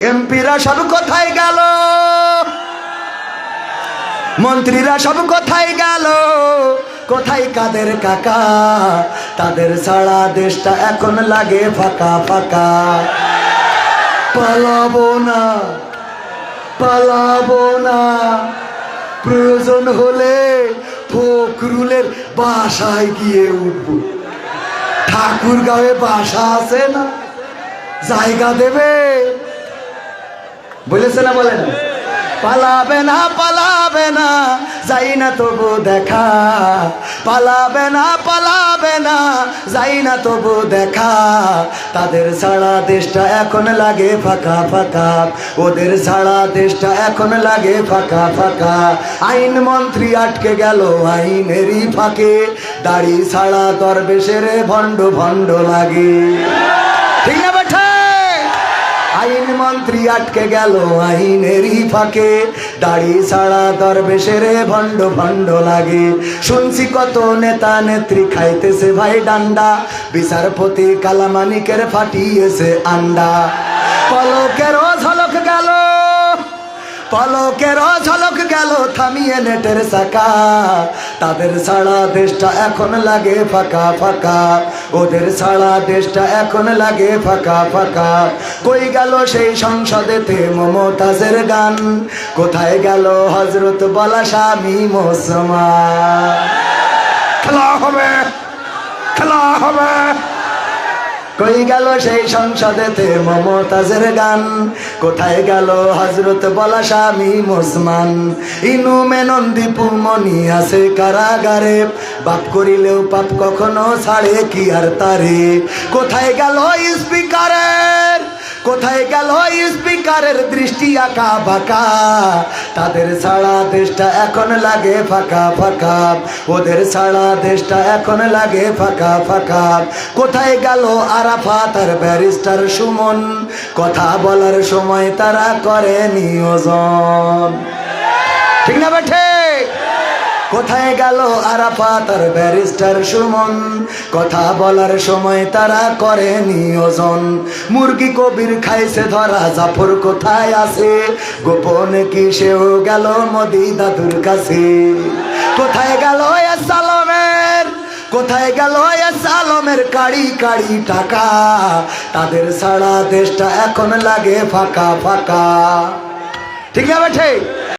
এমপিরা সব কোথায় গেল, মন্ত্রীরা সব কোথায় গেল, কোথায় কাদের কাকা? তাদের ছাড়া দেশটা এখন লাগে ফাঁকা ফাঁকা। পালাবো না, পালাবো না, প্রয়োজন হলে ফখরুলের বাসায় গিয়ে উঠবো। ঠাকুরগাঁওয়ে বাসা আছে না, জায়গা দেবে বলেছে না, বলে না? পালাবে না, পালাবে না, যাই না তবু দেখা। পালাবে না, পালাবে না, যাই না তবু দেখা। তাদের ছাড়া দেশটা এখন লাগে ফাঁকা ফাঁকা, ওদের ছাড়া দেশটা এখন লাগে ফাঁকা ফাঁকা। আইন মন্ত্রী আটকে গেল আইনেরই ফাঁকে, দাড়ি ছাড়া দরবেশের ভণ্ড ভণ্ড লাগে। ঠিক না বেঠা? আইন মন্ত্রী আটকে গেল আইনেরই ফাঁকে, দাড়ি ছাড়া দরবেশের ভণ্ড ভণ্ড লাগে। শুনছি কত নেতা নেত্রী খাইতেছে ভাই ডান্ডা, বিচারপতি কালামানিকের ফাটিয়েছে আন্ডা। পলকেরও ঝলক গেল, পলকেরও ঝলক গেল থামিয়ে নেটের চাকা। তাদের ছাড়া দেশটা এখন লাগে ফাঁকা ফাঁকা, ওদের ছাড়া দেশটা এখন লাগে ফাঁকা ফাঁকা। কই গেল সেই সংসদেতে মমতাজের গান, কোথায় গেল হজরত বলা স্বামী মুসলমান? খেলা হবে, খেলা হবে। কই গেল সেই সংসদেতে মমতাজের গান, কোথায় গেল হজরত বলা স্বামী মুসলমান? ইনু মেনন দীপু মনি আছে কারাগারে, বাপ করিলেও পাপ কখনো ছাড়ে কি আর তারে? কোথায় গেল স্পিকারের, কোথায় গেল স্পিকারের দৃষ্টি আঁকা বাঁকা? তাদের ছাড়া দেশটা এখন লাগে ফাঁকা ফাঁকা, ওদের ছাড়া দেশটা এখন লাগে ফাঁকা ফাঁকা। কোথায় গেল আরাফাত আর ব্যারিস্টার সুমন, কথা বলার সময় তারা করে নিয়োজন? ঠিক না বেঠে? কোথায় গেল আরাফাত আর ব্যারিস্টার সুমন, কথা বলার সময় তারা করে নিয়োজন? মুরগি কবির খাইছে ধরা, জাফর কোথায় আছে? গোপনে কি সেও গেল মোদি দাদুর কাছে? কোথায় গেল সালমের, কোথায় গেল সালমের কাড়ি কাড়ি টাকা? তাদের ছাড়া দেশটা এখন লাগে ফাঁকা ফাঁকা। ঠিক না বেঠে?